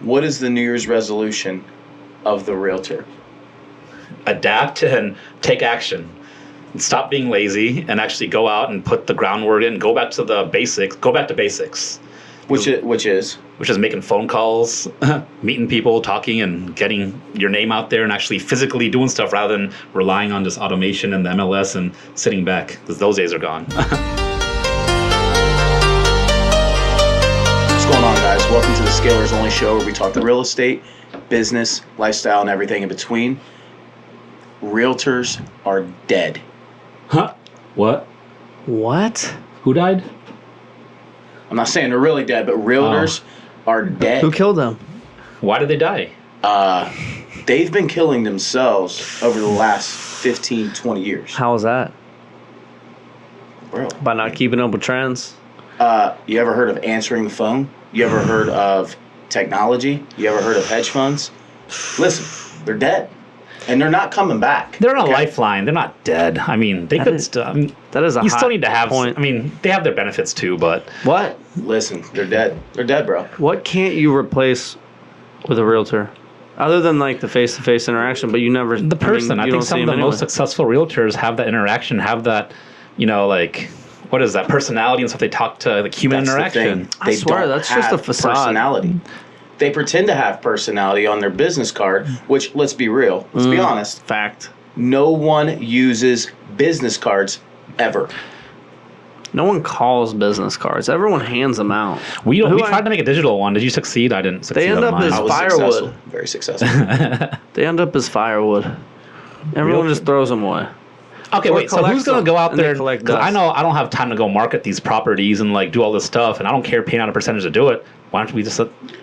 what is the New Year's resolution of the realtor? Adapt and take action. Stop being lazy and actually go out and put the groundwork in. Go back to the basics. Go back to basics. Which is making phone calls, meeting people, talking, and getting your name out there, and actually physically doing stuff rather than relying on just automation and the MLS and sitting back, because those days are gone. What's going on, guys? Welcome to the Scalers Only Show, where we talk real estate, business, lifestyle, and everything in between. Realtors are dead. Huh? What? Who died? I'm not saying they're really dead, but realtors are dead. Who killed them? Why did they die? They've been killing themselves over the last 15, 20 years. How was that? Bro. By not keeping up with trends? You ever heard of answering the phone? You ever heard of technology? You ever heard of hedge funds? Listen, they're dead. And they're not coming back. They're on a lifeline. They're not dead. I mean, they could still. That is a you hot still need to have. point. I mean, they have their benefits too, but What? Listen, they're dead. They're dead, bro. What can't you replace with a realtor? Other than like the face-to-face interaction, but you never... the person. I think some of the most successful realtors have that interaction, have that, like, what is that, personality and stuff. They talk to like human interaction. They swear, that's just a facade. Personality. They pretend to have personality on their business card, which, let's be real, let's be honest. Fact. No one uses business cards ever. No one calls business cards. Everyone hands them out. We tried to make a digital one. Did you succeed? I didn't succeed. They end on up mine. as I was firewood. successful. Very successful. They end up as firewood. Everyone just throws them away. Okay, Or wait. So who's gonna go out and they there? collect Because I dust. know I don't have time to go market these properties and like do all this stuff, and I don't care paying out a percentage to do it. Why don't we just?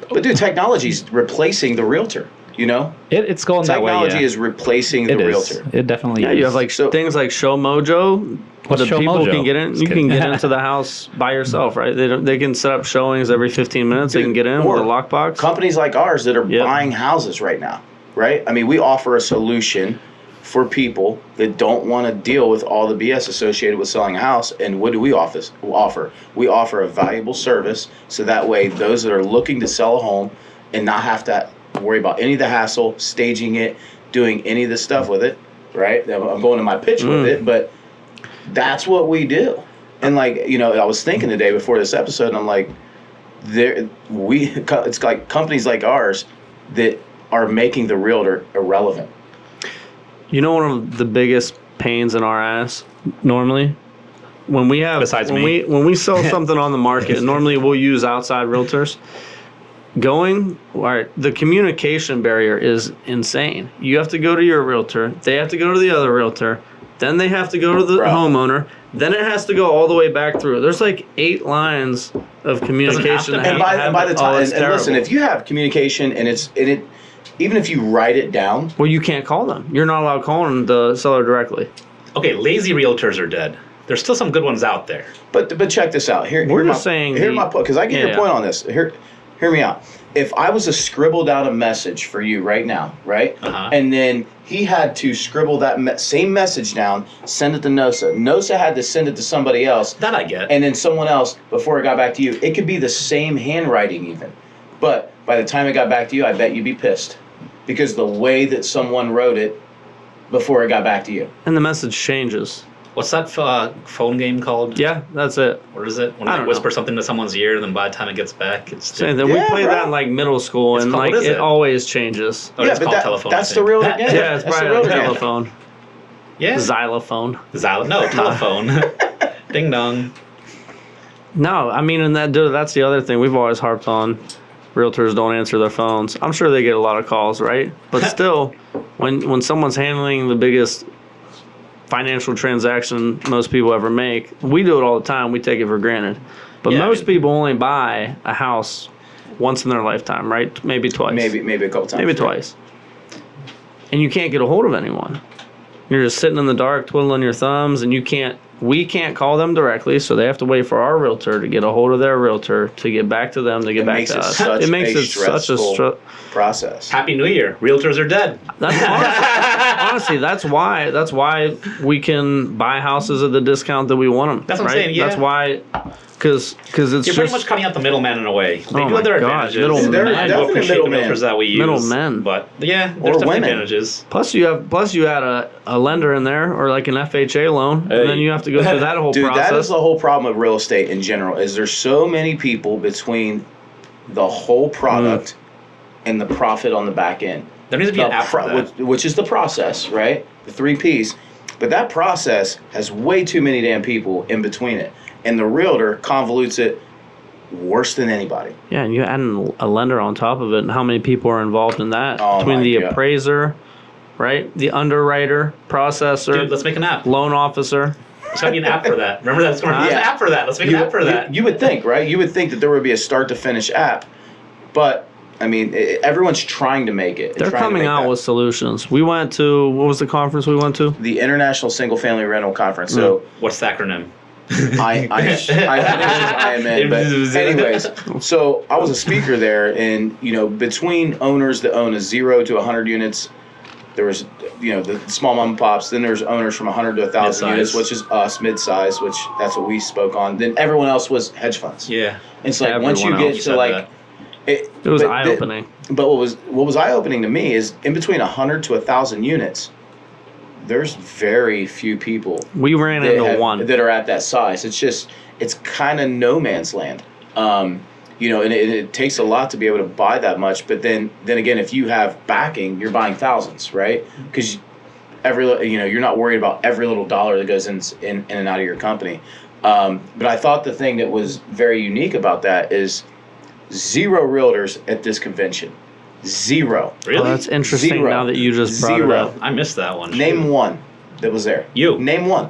But dude, technology's replacing the realtor. You know, It's going that way. technology Yeah. is replacing the It is. realtor. It definitely Yeah, is. you have like things like Show Mojo. What's the Show people Mojo? can get in. Just You kidding. can get into the house by yourself, right? They can set up showings every 15 minutes. They can get in Or with a lockbox. Companies like ours that are Yep. buying houses right now, right? I mean, we offer a solution for people that don't want to deal with all the BS associated with selling a house. And what do we offer? We offer a valuable service, so that way those that are looking to sell a home and not have to worry about any of the hassle, staging it, doing any of the stuff with it, right? I'm going to my pitch with it, but that's what we do. And like, I was thinking today before this episode, and I'm like, it's like companies like ours that are making the realtor irrelevant. You know, one of the biggest pains in our ass normally when we have Besides when me. we sell something on the market. Normally, we'll use outside realtors. The communication barrier is insane. You have to go to your realtor. They have to go to the other realtor. Then they have to go to the homeowner. Then it has to go all the way back through. There's like 8 lines of communication. Doesn't have that to. And by the time, it's and listen, terrible. if you have communication and it, even if you write it down, Well, you can't call them. You're not allowed calling the seller directly. Okay, lazy realtors are dead. There's still some good ones out there. but check this out. We're just saying Hear my point, because I get your yeah. point on this. Hear me out. If I was to scribble down a message for you right now, right, and then he had to scribble that same message down, send it to Nosa. Nosa had to send it to somebody else. That I get. And then someone else before it got back to you. It could be the same handwriting even. But by the time it got back to you, I bet you'd be pissed. Because the way that someone wrote it before it got back to you. And the message changes. What's that phone game called? Yeah, that's it. What is it? When I you don't whisper know. something to someone's ear, and then by the time it gets back, it's Saying that we Yeah, played bro. that in like middle school, It's and called- like what is it it? always changes. Oh, it's called telephone. That's I the think. real game. Yeah, it's That's the probably real a game. telephone. Yeah. Xylophone. No, telephone. Ding dong. No, I mean, and that's the other thing we've always harped on. Realtors don't answer their phones. I'm sure they get a lot of calls, right? But still, when someone's handling the biggest financial transaction most people ever make, we do it all the time. We take it for granted. But Yeah, most people only buy a house once in their lifetime, right? Maybe twice. Maybe a couple times. Maybe twice. And you can't get a hold of anyone. You're just sitting in the dark, twiddling your thumbs, and we can't call them directly, so they have to wait for our realtor to get a hold of their realtor to get back to them to get back to us. It makes it such a process. Happy New Year. Realtors are dead. That's honestly, that's why we can buy houses at the discount that we want them. That's what I'm right? saying, yeah. That's why Because it's You're just pretty much cutting out the middleman in a way. They Oh do have their my God, advantages. middlemen. They're I do definitely appreciate the middlemen. realtors that we use. Middlemen. But yeah, Or there's definitely women. advantages. plus you add a lender in there or like an FHA loan, Hey. and then you have to go through that whole Dude, process. that is the whole problem with real estate in general. Is there's so many people between the whole product and the profit on the back end. There needs to be an app for that. Which is the process, right? The 3 Ps. But that process has way too many damn people in between it. And the realtor convolutes it worse than anybody. Yeah, and you add a lender on top of it, and how many people are involved in that? Oh Between my the God. appraiser, right? The underwriter, processor, Dude, let's make an app. loan officer. There's gotta be an app for that. Remember that? There's an Yeah. app for that. Let's make an app for that. You would think, right? You would think that there would be a start to finish app. But, I mean, everyone's trying to make it. They're coming out with solutions. We went to, what was the conference we went to? the International Single Family Rental Conference. So, What's the acronym? I IMN, but anyways, so I was a speaker there, and between owners that own a 0 to 100 units, there was the small mom and pops. Then there's owners from 100 to 1,000 Mid-size. units, which is us, mid-size, which that's what we spoke on. Then everyone else was hedge funds. Yeah. It's like once you Everyone get else. to like, It was but eye-opening. But what was eye-opening to me is in between 100 to 1,000 units, there's very few people We ran into one. that are at that size. It's kind of no man's land. And it takes a lot to be able to buy that much. But then again, if you have backing, you're buying thousands, right? Because you're not worried about every little dollar that goes in and out of your company. But I thought the thing that was very unique about that is 0 realtors at this convention. 0. Really? Oh, that's interesting 0. now that you just brought it 0. up. I missed that one. Name one that was there. You. Name one.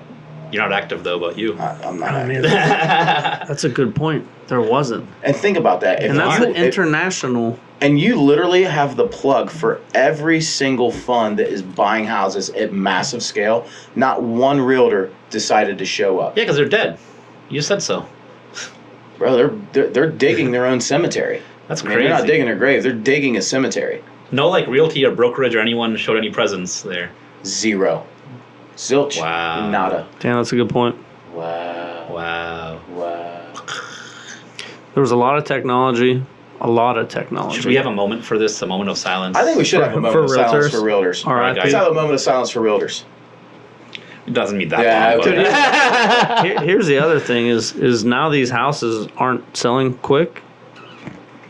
You're not active though, but you. I'm not. I mean, active. that's a good point. There wasn't. And think about that. And that's the international. And you literally have the plug for every single fund that is buying houses at massive scale. Not one realtor decided to show up. Yeah, because they're dead. You said so. Bro, they're digging their own cemetery. That's I mean, crazy. they're not digging their grave. They're digging a cemetery. No, like realty or brokerage or anyone showed any presence there. 0. Zilch. Wow. Nada. Damn, that's a good point. Wow. Wow. Wow. There was a lot of technology. A lot of technology. Should we have a moment for this? A moment of silence? I think we should have a moment of silence for realtors. All right, guys. Let's have a moment of silence for realtors. It doesn't mean that Yeah, long. But Here's the other thing is now these houses aren't selling quick.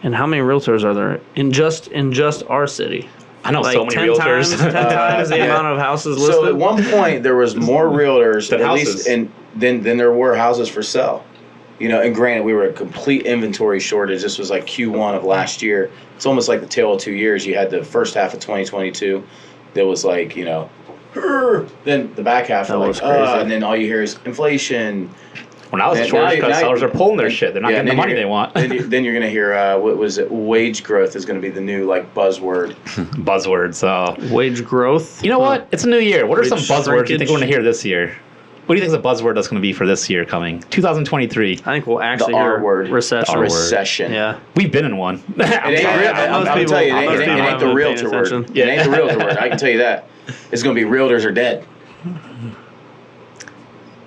And how many realtors are there in just our city? I know Like so many 10 realtors. times, 10 times the amount of houses listed. So at one point there was more realtors Than at houses. least, and then there were houses for sale. And granted, we were a complete inventory shortage. This was like Q1 of last year. It's almost like the tale of 2 years. You had the first half of 2022 that was like, then the back half That were was like, crazy. and then all you hear is inflation. When I was a And shortage now because you- sellers are pulling their shit. They're not getting the then money you're- they want. then you're going to hear, what was it? Wage growth is going to be the new like buzzword. Buzzwords. So Wage growth. you know what? It's a new year. What are some Wage buzzwords you shrinkage. think we're going to hear this year? What do you think is a buzzword that's going to be for this year coming? 2023. I think we'll actually The R hear word. recession. The R word. Recession. Yeah. We've been in one. It ain't, I'm going to tell you, it most ain't people the haven't been realtor paying word. attention. It ain't the realtor word. I can tell you that. It's going to be realtors are dead.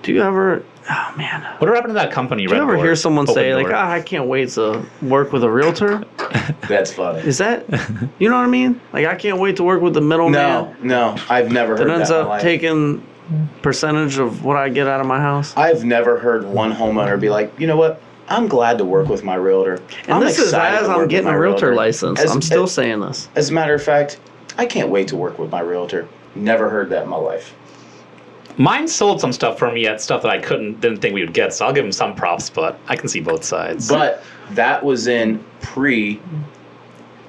Do you ever? Oh man. Whatever happened to that company? Do you ever hear someone say like, "Ah"? I can't wait to work with a realtor"? That's funny. Is that? You know what I mean? Like, I can't wait to work with the middleman. No, I've never heard That ends that in my up life. taking percentage of what I get out of my house. I've never heard one homeowner be like, you know what? I'm glad to work with my realtor. And this is excited as to work I'm with getting my a realtor license. As- I'm still saying this. As a matter of fact, I can't wait to work with my realtor. Never heard that in my life. Mine sold some stuff for me at stuff that I didn't think we would get. So I'll give him some props, but I can see both sides. But that was in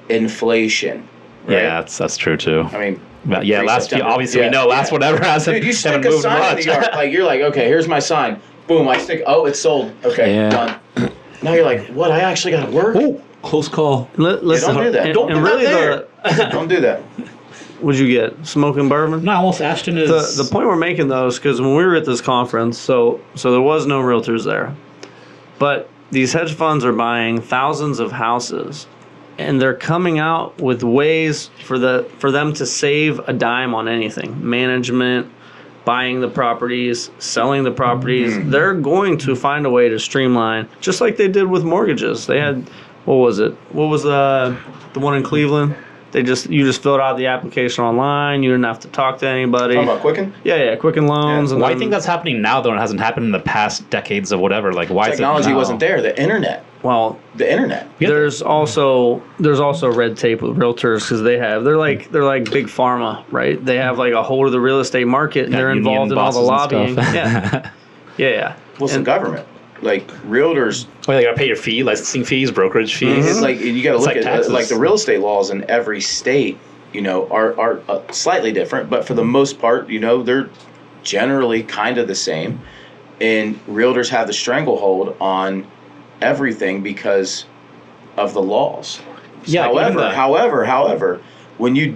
pre-inflation. Right? yeah, that's true too. I mean, But yeah, last few, pre-September. obviously Yeah, we know last yeah. whatever hasn't, Dude, you stick haven't a moved sign much. in the yard. Like, you're like, okay, here's my sign. Boom, I stick. Oh, it's sold. Okay, Yeah. done. Now you're like, what? I actually got to work? Ooh, close call. Listen, don't do that. and- Don't and put really that there. Don't do that. what'd you get? Smoking bourbon? No, almost Ashton is. The point we're making though is because when we were at this conference, so there was no realtors there, but these hedge funds are buying thousands of houses, and they're coming out with ways for them to save a dime on anything, management, buying the properties, selling the properties. Mm-hmm. They're going to find a way to streamline, just like they did with mortgages. They had, what was it? What was the one in Cleveland? You just filled out the application online. You didn't have to talk to anybody. Talking about Quicken? Yeah, Quicken Loans. Yeah. And Why do you think that's happening now, though, and it hasn't happened in the past decades of whatever? Like, why Technology is it now? wasn't there. The internet. Well, The internet. Yeah. there's also red tape with realtors because they're like big pharma, right? They have like a hold of the real estate market and Yeah, they're union involved in all the bosses and lobbying. stuff. Yeah. Well, it's the And- government. Like, realtors, Oh, you gotta pay your fee, licensing fees, brokerage fees. it's like, you got to It's look like at, taxes. like, the real estate laws in every state, you know, are slightly different, but for the most part, you know, they're generally kind of the same. And realtors have the stranglehold on everything because of the laws. Yeah, even However, when you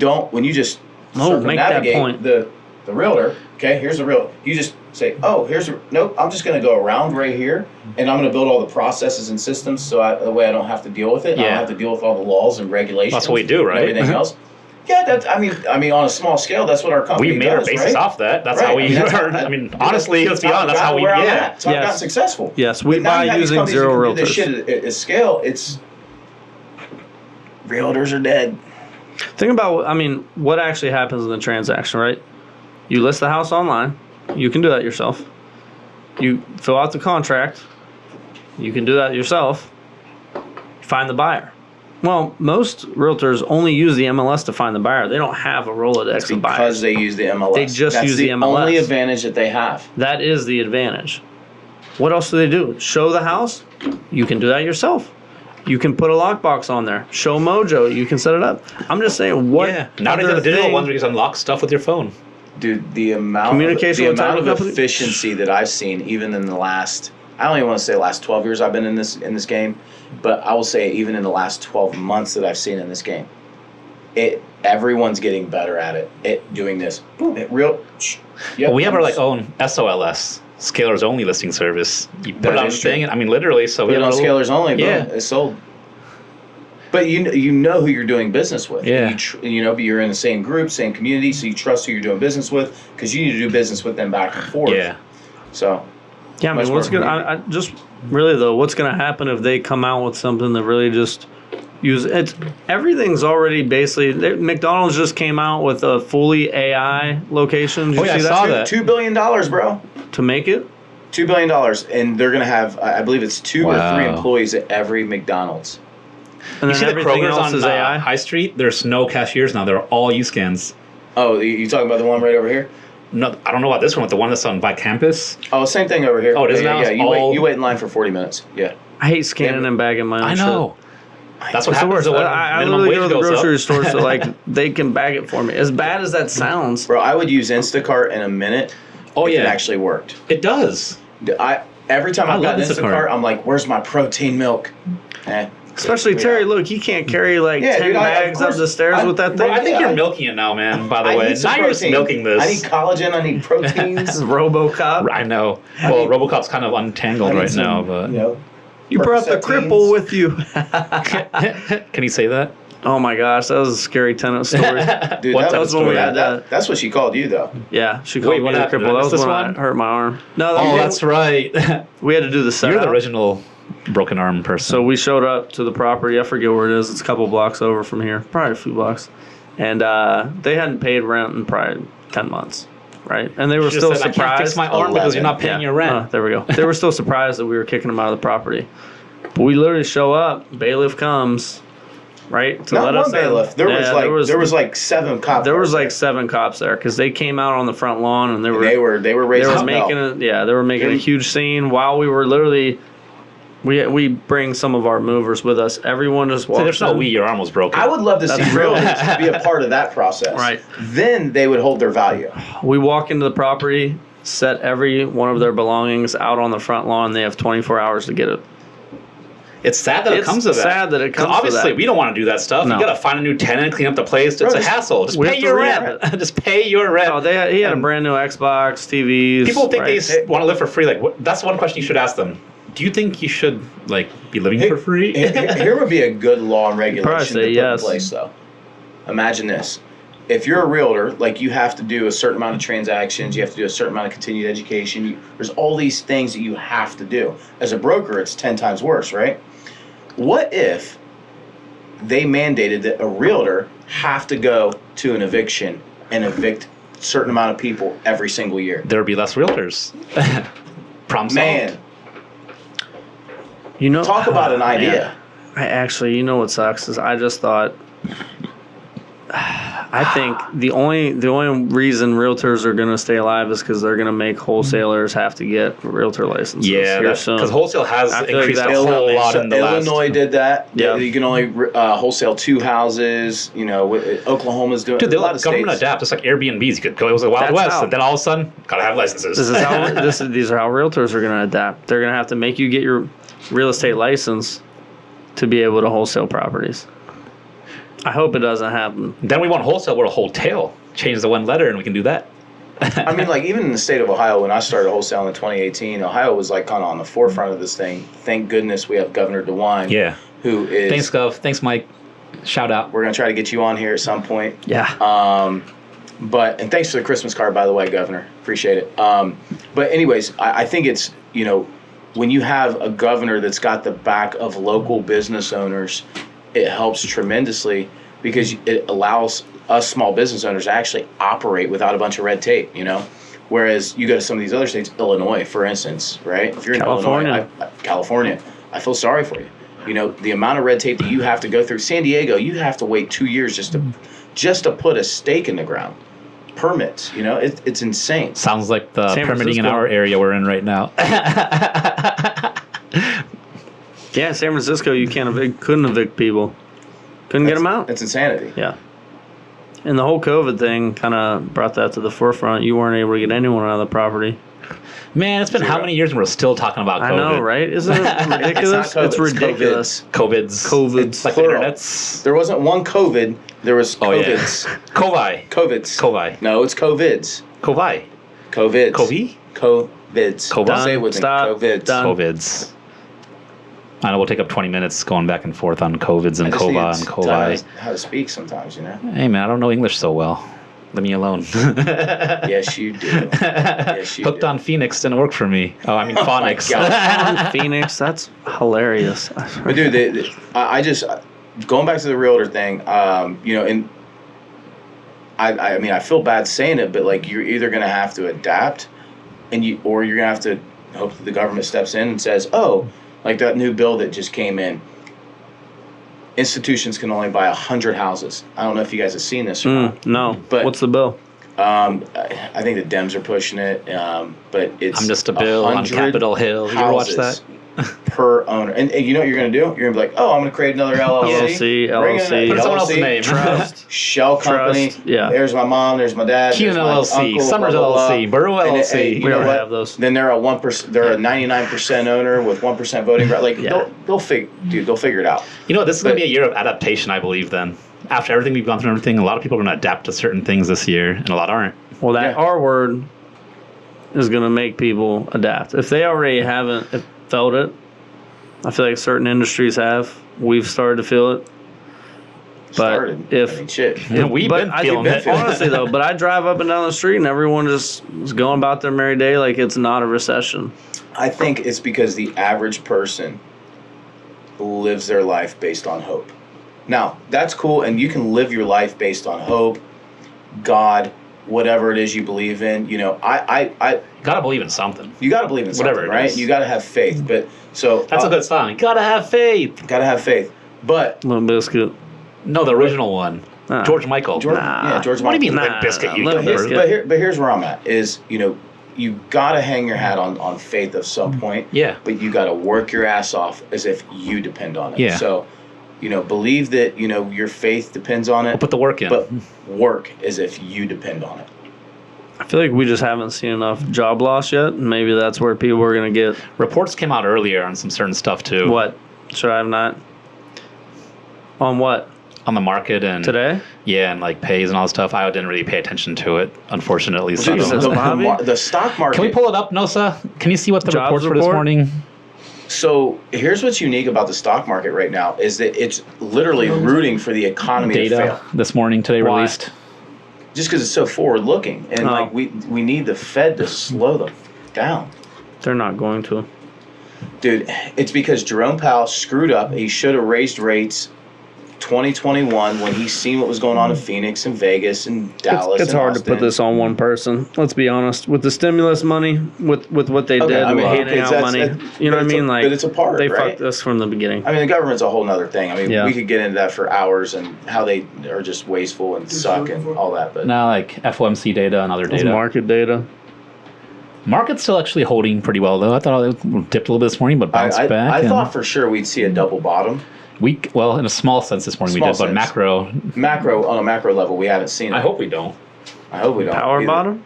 just Make that circumnavigate point. the realtor, okay, here's the real, you just say, oh, nope, I'm just going to go around right here and I'm going to build all the processes and systems so that way I don't have to deal with it. I Yeah. don't have to deal with all the laws and regulations. That's what we do, and right? everything else. Yeah, that's, I mean, on a small scale, that's what our company We made does, our basis right? off that. That's Right. how we that's earn. I mean, honestly, let's be honest. That's how we. where I'm Yeah. at. That's how I've Yes. gotten successful. Yes, we But now buy you have these using companies zero who can do this realtors. shit at scale. It's realtors are dead. Think about, what actually happens in the transaction, right? You list the house online. You can do that yourself. You fill out the contract. You can do that yourself. Find the buyer. Well, most realtors only use the MLS to find the buyer. They don't have a Rolodex of buyers. Because they use the MLS. They just That's use the MLS. only advantage that they have. That is the advantage. What else do they do? Show the house? You can do that yourself. You can put a lockbox on there. Show Mojo. You can set it up. I'm just saying, what? Yeah. Nowadays, other the digital thing- ones where you can unlock stuff with your phone. Dude, the amount Communication with title of company? efficiency that I've seen, even in the last, I don't even want to say last 12 years I've been in this game, but I will say even in the last 12 months that I've seen in this game, everyone's getting better at it. Doing this. Boom, yep, Well, we have our I'm like just- own SOLS, Scalers Only listing service. You put That it on is the thing. true. I mean, literally. So Put we it have on a little- Scalers Only, boom, Yeah. it's sold. But you know who you're doing business with. Yeah. But you're in the same group, same community, so you trust who you're doing business with because you need to do business with them back and forth. Yeah. So, Yeah, I Much mean, what's more gonna? I just really though, what's gonna happen if they come out with something that really just use it? Everything's already basically. McDonald's just came out with a fully AI location. Did Oh, you yeah, see I saw that? that. $2 billion, bro. To make it. $2 billion, and they're gonna have, I believe it's 2 or 3 Wow. employees at every McDonald's. And You then see the everything Kroger's else on is AI. High Street? There's no cashiers now. They're all U-scans. Oh, you talking about the one right over here? No, I don't know about this one, but the one that's on by campus. Oh, same thing over here. Oh, it is now? Yeah, It's you all- wait in line for 40 minutes. Yeah. I hate scanning Yeah. and bagging my own I know. That's what It's the happens worst. when I minimum literally wage go to the goes grocery up. store so like they can bag it for me. As bad as that sounds, Bro, I would use Instacart in a minute. Oh, if yeah. it actually worked. It does. Every time I I've got love Instacart, Instacart. I'm like, where's my protein milk? especially Terry. Look, he can't carry like Yeah, 10 dude, of bags up course. the stairs with that Bro, thing. I think Yeah, you're milking it now, man, by the I way. need some Now you're just protein. milking this. I need collagen. I need proteins. RoboCop. I know. I Well, need- RoboCop's kind of untangled I need right some, now, but You brought the Percocetines. cripple with you. can you say that? Oh my gosh, that was a scary tenant story. Dude, What that type was of when we story? had that's what she called you, though. Yeah, she called Wait, me what the happened? cripple. Did I That miss was this when one? I hurt my arm. No, Oh, that's right. we had to do the set You're the out. original broken arm person. So we showed up to the property. I forget where it is. It's a couple blocks over from here, probably a few blocks. And they hadn't paid rent in probably 10 months, right? And they were You just still said, I can't fix surprised. my arm because you're not paying your rent. There we go. They were still surprised that we were kicking them out of the property. But we literally show up. Bailiff comes, right, to Not let one us in. bailiff. There was like 7 cops. There was there. like 7 cops there because they came out on the front lawn and they were They were they raising were hell. making they were making a huge scene while we were literally. We bring some of our movers with us. Everyone just walks. So there's no in. we, your arm was broken. I would love to see realtors be a part of that process. Right. Then they would hold their value. We walk into the property, set every one of their belongings out on the front lawn. They have 24 hours to get it. It's sad that it It's comes to that. sad that it 'Cause comes to obviously, that. we don't want to do that stuff. No. You got to find a new tenant, clean up the place. It's Bro, a just- hassle. Just we pay have to your rehab rent. Just pay your rent. Oh, he had a And brand new Xbox, TVs. people think right? they want to live for free. Like, that's one question you should ask them. Do you think you should like be living for free? Here would be a good law and regulation Probably to say put yes. in place, though. Imagine this: if you're a realtor, like you have to do a certain amount of transactions, you have to do a certain amount of continued education. There's all these things that you have to do. As a broker, it's 10 times worse, right? What if they mandated that a realtor have to go to an eviction and evict a certain amount of people every single year? There would be less realtors. Problem solved. Man, You know, talk about an idea. I actually, you know what sucks is I just thought. I think the only reason realtors are going to stay alive is because they're going to make wholessalers have to get realtor licenses. Yeah, because wholesale has I feel like increased a that's how whole they- lot in the last. Illinois did that. Yeah. You can only wholesale 2 houses. You know, Oklahoma's doing. Dude, a the lot of government states. adapt. It's like Airbnbs. You could go. It was a Wild That's West, how- and then all of a sudden, gotta have licenses. This is how these are how realtors are going to adapt. They're going to have to make you get your real estate license to be able to wholesale properties. I hope it doesn't happen. Then we want wholesale. We're a wholesale. Change the one letter, and we can do that. I mean, like even in the state of Ohio, when I started wholesaling in 2018, Ohio was like kind of on the forefront of this thing. Thank goodness we have Governor DeWine. Yeah. Who is? Thanks, Gov. Thanks, Mike. Shout out. We're gonna try to get you on here at some point. Yeah. And thanks for the Christmas card, by the way, Governor. Appreciate it. But anyways, I think it's, you know, when you have a governor that's got the back of local business owners, it helps tremendously because it allows us small business owners to actually operate without a bunch of red tape, you know? Whereas you go to some of these other states, Illinois, for instance, right? If you're in California. Illinois, California, I feel sorry for you. You know, the amount of red tape that you have to go through. San Diego, you have to wait 2 years just to put a stake in the ground. Permits, you know, it's insane. Sounds like the San permitting in Francisco. our area we're in right now. Yeah, San Francisco, you couldn't evict people. Couldn't get them out. It's insanity. Yeah. And the whole COVID thing kind of brought that to the forefront. You weren't able to get anyone out of the property. Man, it's been how many years and we're still talking about COVID? I know, right? Isn't it ridiculous? It's not COVID, It's ridiculous. COVIDs. COVIDs. It's like Plural. the internet's. There wasn't one COVID. There was Oh, yeah. COVIDs. Covi. COVIDs. Covi. No, it's COVIDs. Covi. COVIDs. Covi? COVIDs. Covi? Say it with Stop. me. COVIDs. Done. COVIDs. I know we'll take up 20 minutes going back and forth on COVIDs and I just need COVA to and tell COVI. you how to speak sometimes, you know? Hey, man, I don't know English so well. Leave me alone. Yes, you do. Yes, you Hooked do. on Phoenix didn't work for me. Oh, I mean, Oh my phonics. God. Phoenix, that's hilarious. But dude, I just going back to the realtor thing, you know, and I mean, I feel bad saying it, but like you're either gonna have to adapt, or you're gonna have to hope that the government steps in and says, oh, like that new bill that just came in. Institutions can only buy 100 houses. I don't know if you guys have seen this or not. No. But- What's the bill? I think the Dems are pushing it, but it's I'm just a bill on 100 Capitol Hill. You ever watch that? houses per owner. And you know what you're going to do? You're going to be like, oh, I'm going to create another LLC. LLC, Bring in LLC. an Put someone else's LLC, name. Trust. Shell company. Trust, yeah. There's my mom. There's my dad. Keenan there's my LLC, uncle, Summers blah, blah, blah. LLC, Burrow And LLC. you We know don't what? have those. Then they're a 1%. They're a 99% owner with 1% voting right. Like Yeah. they'll figure it out. You know, this is going But- to be a year of adaptation, I believe, then. After everything we've gone through and everything, a lot of people are going to adapt to certain things this year, and a lot aren't. Well, that Yeah. R word is going to make people adapt. If they already haven't felt it, I feel like certain industries have. We've started to feel it. But Started. if I mean, shit. We've but been I feeling think, it. honestly though, but I drive up and down the street and everyone just is going about their merry day like it's not a recession. I think it's because the average person lives their life based on hope. Now, that's cool, and you can live your life based on hope, God, whatever it is you believe in. You know, Gotta believe in something. you got to believe in something, Whatever it right? is. You got to have faith. But so That's a good song. You gotta have faith. Got to have faith. But Limp Bizkit. No, the original one. Nah. George Michael. George, Nah. yeah, George. What do you mean Nah, Limp Bizkit, you Limp dumb Bizkit. bird? But here's where I'm at is, you know, you got to hang your hat on faith at some point. Yeah. But you got to work your ass off as if you depend on it. Yeah. So, you know, believe that, you know, your faith depends on it. Put the work in. But work as if you depend on it. I feel like we just haven't seen enough job loss yet. Maybe that's where people are going to get Reports came out earlier on some certain stuff, too. what? Should I have not? On what? On the market and... Today? Yeah, and like pays and all that stuff. I didn't really pay attention to it, unfortunately. So Jesus, Bobby? The stock market. Can we pull it up, Nosa? Can you see what the Jobs reports were this report? morning? So here's what's unique about the stock market right now is that it's literally rooting for the economy to Data fail. this morning, today Why? released. just because it's so forward looking, and like we need the Fed to slow them down. They're not going to. Dude, it's because Jerome Powell screwed up. He should have raised rates 2021 when he seen what was going on in Phoenix and Vegas and Dallas. It's and hard Austin. to put this on one person. Let's be honest. With the stimulus money, with what they did, I mean, handing out money, you know what I mean? Like, but it's a part, they right? fucked us from the beginning. I mean, the government's a whole nother thing. I mean, Yeah. we could get into that for hours and how they are just wasteful and suck and all that. But Now, like FOMC data and other Those data. market data. Market's still actually holding pretty well, though. I thought it dipped a little bit this morning, but bounced back. I thought for sure we'd see a double bottom. Well, in a small sense this morning we did, but macro. On a macro level, we haven't seen it. I hope we don't. I hope we don't. Power either. bottom?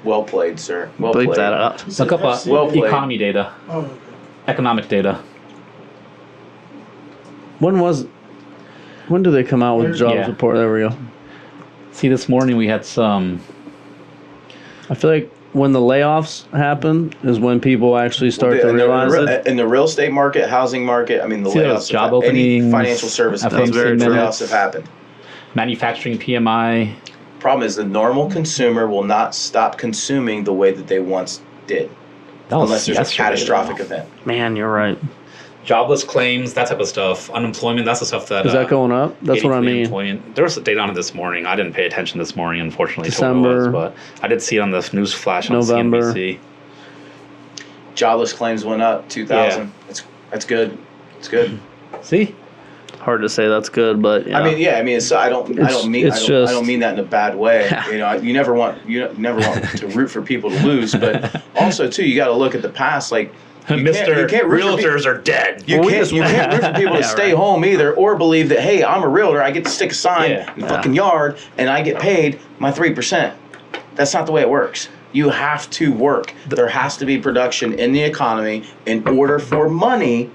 Well played, sir. Well Bleep played. that out. Look up Well played. economy data, Oh, okay. economic data. When do they come out with jobs Yeah. report? There we go. See, this morning we had some. I feel like when the layoffs happen is when people actually start to realize it. In the real estate market, housing market, I mean, the See those layoffs, job have, any openings, financial service FOMC things, minutes. layoffs have happened. Manufacturing PMI. Problem is the normal consumer will not stop consuming the way that they once did. That was Unless there's a yesterday, catastrophic though. event. Man, you're right. Jobless claims, that type of stuff. Unemployment, that's the stuff that. Is that going up? That's what I mean. There was a date on it this morning. I didn't pay attention this morning, unfortunately. To December, what it was, but I did see it on the news flash on November. CNBC. Jobless claims went up 2,000. That's good. It's good. See? Hard to say that's good, but yeah. I mean, yeah. I mean, I don't mean that in a bad way. You know, you never want to root for people to lose, but also too, you got to look at the past. Like, Mr. Can't Realtors are dead. You can't root for people to stay home either, or believe that, hey, I'm a realtor, I get to stick a sign in the fucking yard, and I get paid my 3%. That's not the way it works. You have to work. There has to be production in the economy in order for money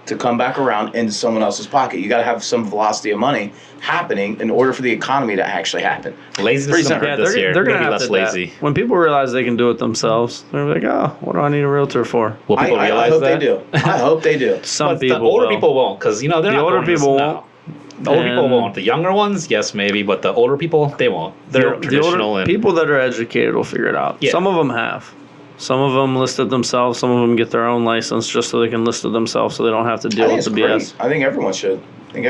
to come back around into someone else's pocket. You got to have some velocity of money happening in order for the economy to actually happen. Laziness is yeah, this year. they're gonna Maybe have less to lazy. When people realize they can do it themselves, they're like, "Oh, what do I need a realtor for?" Will people I realize hope that? they do. I hope they do. Some But people, the older will. people won't, because they're The not older going this people now. won't. The older people And- won't. The younger ones, yes, maybe, but the older people, they won't. They're the traditional older and people that are educated will figure it out. Yeah. Some of them have. Some of them list it themselves. Some of them get their own license just so they can list it themselves, so they don't have to I deal think with it's the great. BS. I think everyone should. If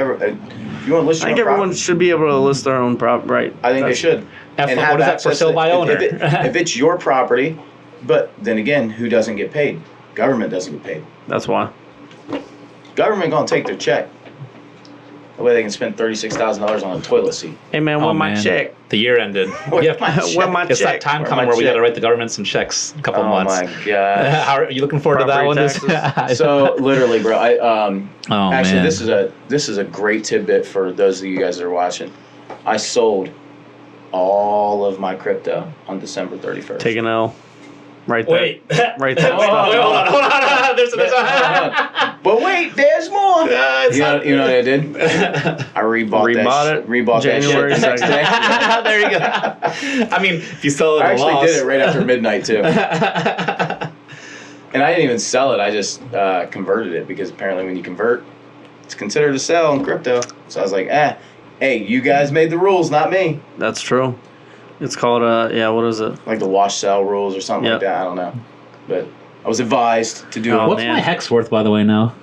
you want to list I your think own everyone property, should be able to list their own prop. Right. I think they should. What is have that, for access sale to- by owner? If it's your property, but then again, who doesn't get paid? Government doesn't get paid. That's why. Government gonna take their check. That way they can spend $36,000 on a toilet seat. Hey man, want my check? The year ended. Where's Yeah, my check? Where my it's that check? time Where coming my where we got to check? write the government some checks in a couple Oh months. my gosh. How are you looking forward to that Property one? taxes. So literally, bro, Oh, actually man. this is a great tidbit for those of you guys that are watching. I sold all of my crypto on December 31st. Take an L. Right there. Wait. Right there. Hold on. There's But wait, there's more. it's not- You know what I did? I rebought Rebought that January shit the next 2nd. day. There you go. I mean, if you sell it I at a actually loss. did it right after midnight too. And I didn't even sell it. I just converted it because apparently when you convert, it's considered a sell in crypto. So I was like, hey, you guys made the rules, not me. That's true. It's called what is it? Like the wash sell rules or something like Yep. that. I don't know. But I was advised to do Oh, it. What's man. my hex worth, by the way, now?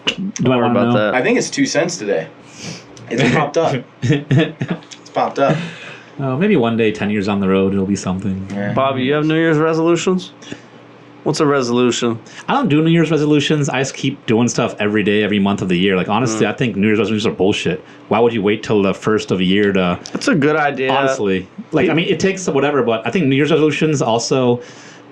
Do I Worry want to about know? that. I think it's 2 cents today. It's popped up. It's popped up. Oh, maybe one day, 10 years on the road, it'll be something. Yeah. Bobby, you have New Year's resolutions? What's a resolution? I don't do New Year's resolutions. I just keep doing stuff every day, every month of the year. Like, honestly, I think New Year's resolutions are bullshit. Why would you wait till the first of the year to... That's a good idea. Honestly. Like, I mean, it takes whatever, but I think New Year's resolutions also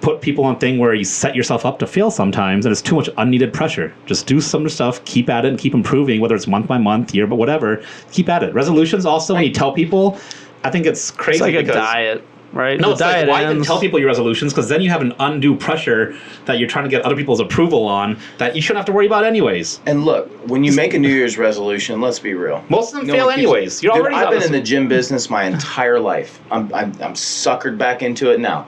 put people on a thing where you set yourself up to fail sometimes, and it's too much unneeded pressure. Just do some stuff, keep at it, and keep improving, whether it's month by month, year, but whatever. Keep at it. Resolutions also, when you tell people, I think it's crazy. It's like a because- diet, right? No, The it's like, diet why even ends. tell people your resolutions? Because then you have an undue pressure that you're trying to get other people's approval on that you shouldn't have to worry about anyways. And look, when you make a New Year's resolution, let's be real. Most of them No fail one keeps- anyways. You're Dude, already I've been in the gym business my entire life. I'm suckered back into it now.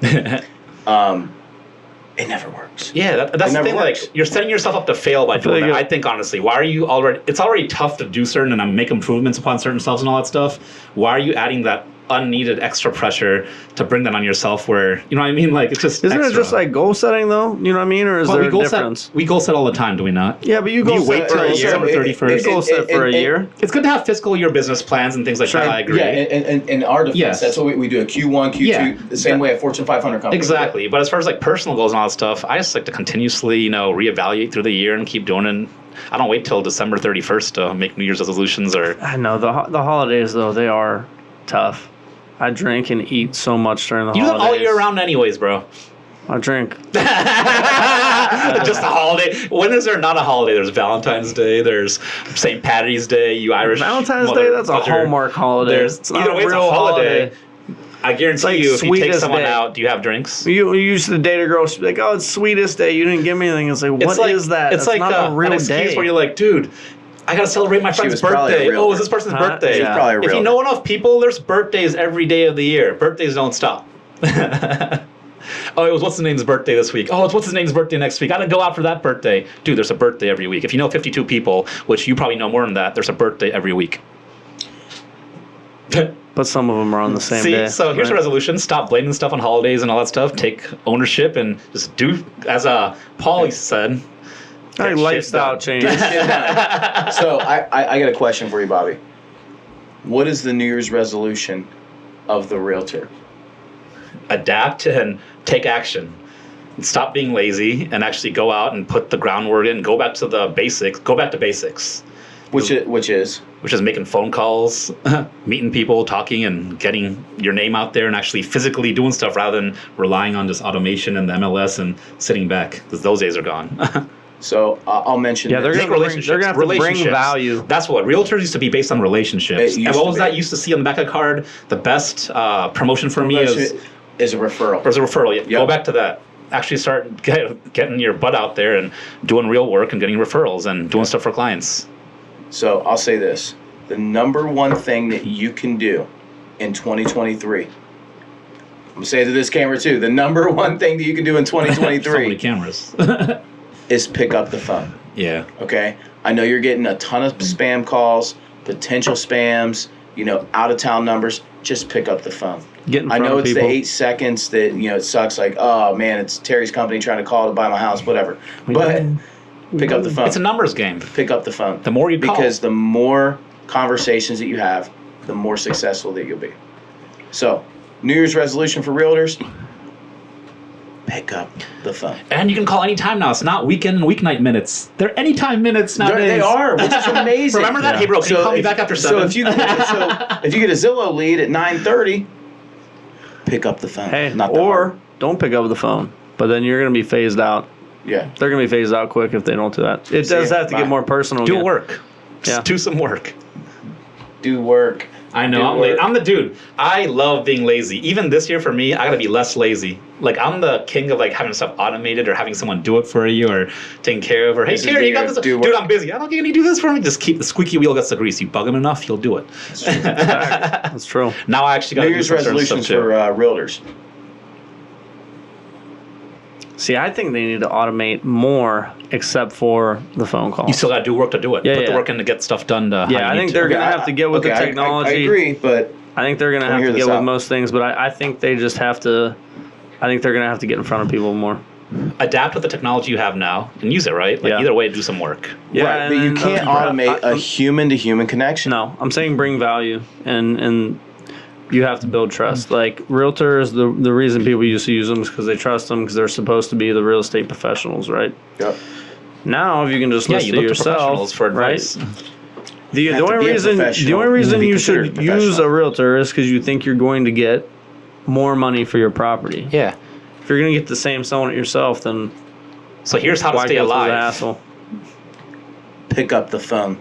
it never works. Yeah, that's the thing. works. Like, you're setting yourself up to fail by doing that. like I think, honestly, why are you already? It's already tough to do certain and make improvements upon certain stuff and all that stuff. Why are you adding that unneeded extra pressure to bring that on yourself? Where, you know what I mean? Like, it's just Isn't extra. it just like goal setting though? You know what I mean? Or is there a difference? We goal set all the time, do we not? Yeah, but you Do goal you wait set till for a year. December 31st? You goal set for a year. It's good to have fiscal year business plans and things like that. I agree. Yeah, and in our defense, Yes. that's what we do. A Q1, Q2, Yeah. the same way a Fortune 500 company. Exactly. But as far as like personal goals and all that stuff, I just like to continuously, reevaluate through the year and keep doing it. I don't wait till December 31st to make New Year's resolutions or. I know the holidays though, they are tough. I drink and eat so much during the You do that holidays. all year round, anyways, bro. I drink. Just a holiday. When is there not a holiday? There's Valentine's Day. There's St. Patty's Day. You Irish. Valentine's Day, that's a Hallmark holiday. It's not either way, a it's a real holiday. I guarantee like you, if you take sweetest someone day. out, do you have drinks? You used to date a girl, she'd be like, "Oh, it's sweetest day. You didn't give me anything." It's like, what is that? It's That's like not a real an excuse day. where you're like, dude, I gotta celebrate my friend's was probably a birthday. realtor. Oh, it's this person's Huh? birthday. She was probably a If you realtor. know enough people, there's birthdays every day of the year. Birthdays don't stop. Oh, it was what's his name's birthday this week. Oh, it's what's his name's birthday next week. I gotta go out for that birthday. Dude, there's a birthday every week. If you know 52 people, which you probably know more than that, there's a birthday every week. But some of them are on the same See, day. so here's a right? resolution: stop blaming stuff on holidays and all that stuff. Take ownership and just do, as Paul said. Like get lifestyle shit done. change. So I got a question for you, Bobby. What is the New Year's resolution of the realtor? Adapt and take action. Stop being lazy and actually go out and put the groundwork in. Go back to the basics. Go back to basics, Which is which is making phone calls, meeting people, talking, and getting your name out there and actually physically doing stuff rather than relying on just automation and the MLS and sitting back, because those days are gone. so I'll mention. Yeah, they're this. gonna have to bring value. That's what realtors used to be based on relationships. It used And what to was be. that used to see on the back of the card? The best promotion for me is a referral. as a referral. Go Yep. back to that. Actually start getting your butt out there and doing real work and getting referrals and doing stuff for clients. So I'll say this: the number one thing that you can do in 2023. I'm gonna say it to this camera too. The number one thing that you can do in So many 2023 cameras. is pick up the phone. Yeah. Okay, I know you're getting a ton of spam calls, potential spams, out of town numbers. Just pick up the phone. Get in I front know of it's people. the 8 seconds that it sucks. Like, oh man, it's Terry's company trying to call to buy my house, whatever. But pick up the phone. It's a numbers game. Pick up the phone. The more you call. Because the more conversations that you have, the more successful that you'll be. So, New Year's resolution for realtors: pick up the phone. And you can call anytime now. It's not weekend and weeknight minutes. They're anytime minutes nowadays. They are, which is amazing. Remember that? Yeah. Hey, bro, can you So call me if- back after 7? So if you get a Zillow lead at 9:30, pick up the phone. Hey, not the or phone. don't pick up the phone. But then you're going to be phased out. Yeah. They're going to be phased out quick if they don't do that. It See does ya. have to Bye. get more personal. do again. work. Just Yeah. do some work. Do work. I know. Do I'm work. I'm the dude. I love being lazy. Even this year for me, I gotta be less lazy. Like, I'm the king of like having stuff automated or having someone do it for you or taking care of. Or, hey, This is Terry, you the got year this. do Dude, work. I'm busy. I don't think you do this for me. Just keep the squeaky wheel gets the grease. You bug him enough, he'll do it. That's true. Now I actually got New to do Year's some certain resolutions stuff too. for realtors. See, I think they need to automate more, except for the phone call. You still got to do work to do it. Yeah, Put the yeah. work in to get stuff done. To how Yeah, you I need think to. they're going to have to get with the technology. I agree, but I think they're going to Can we have hear to this get with out? most things, but I think they just have to. I think they're going to have to get in front of people more. adapt with the technology you have now and use it, right? Like, Yeah. either way, do some work. Yeah, right, but you and can't automate a human to human connection. No, I'm saying bring value, and you have to build trust. Like realtors, the reason people used to use them is because they trust them because they're supposed to be the real estate professionals, right? Yep. Now, if you can just Yeah, listen you to look to yourself, professionals for right? advice. The have to only be a reason professional to be you considered should a use professional. a realtor is because you think you're going to get more money for your property. Yeah. If you're going to get the same selling it yourself, then So here's how to why stay go through the alive. hassle? Pick up the phone.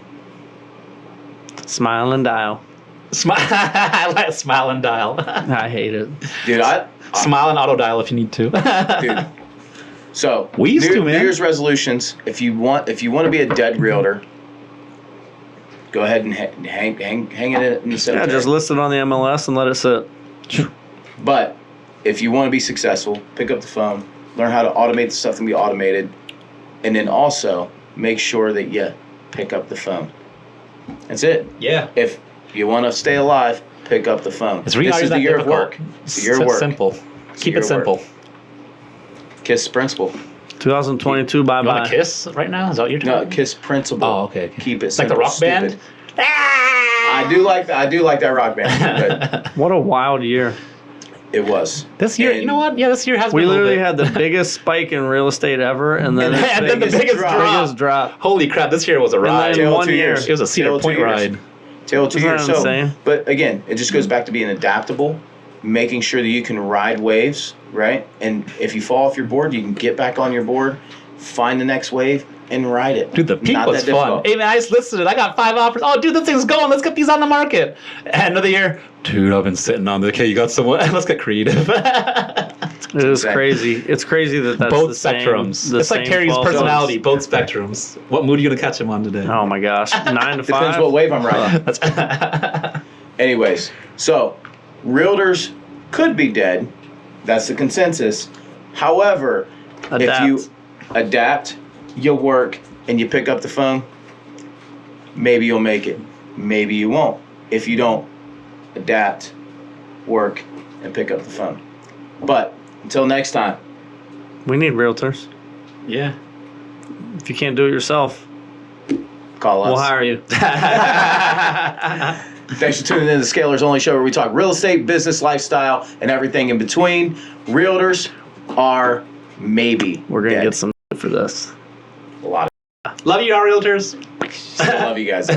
Smile and dial. Smile. I like smile and dial. I hate it. Dude, Smile and auto dial if you need to. dude. So We used to, man. New Year's resolutions. If you want to be a dead realtor, go ahead and hang it in the Yeah, cemetery. just list it on the MLS and let it sit. But if you want to be successful, pick up the phone, learn how to automate the stuff that can be automated, and then also make sure that you pick up the phone. That's it. Yeah. If you want to stay alive, pick up the phone. It's really this is the not year difficult. of work. It's the year of work. Simple. Keep it simple. Kiss principle. 2022, bye You want bye. to kiss right now? Is that what you're No, doing? kiss principle. Oh, okay. Keep it Like simple. the rock stupid. band? I do like that rock band. But What a wild year. it was. This year, you know what? Yeah, this year has We been a little literally bit. had the biggest spike in real estate ever, and then And then the biggest biggest drop. Holy crap, this year was a ride. then Tail one 2 year. years. It was a Cedar Tail 2 Point years. ride. Tail 2 Isn't years. that So, insane? but again, it just goes back to being adaptable, making sure that you can ride waves, right? And if you fall off your board, you can get back on your board, find the next wave, and ride it. Dude, the peak Not was that fun. difficult. Hey man, I just listed it. I got 5 offers. Oh, dude, this thing's going. Let's get these on the market. End of the year. Dude, I've been sitting on the. Okay, you got someone. Let's get creative. It is crazy. It's crazy that that's Both the same, spectrums. the It's like same Terry's 12 personality. zones. Both spectrums. What mood are you gonna catch him on today? Oh my gosh, 9 to Depends 5. what wave I'm riding. That's Anyways, so realtors could be dead. That's the consensus. However, Adapt. if you adapt, you work, and you pick up the phone, maybe you'll make it. Maybe you won't. If you don't adapt, work, and pick up the phone. But until next time, We need realtors. yeah. If you can't do it yourself, call us. we'll hire you. Thanks for tuning in to the Scalers Only Show, where we talk real estate, business, lifestyle, and everything in between. Realtors are maybe We're gonna dead. get some for this. A lot Love you, our realtors. of love you guys.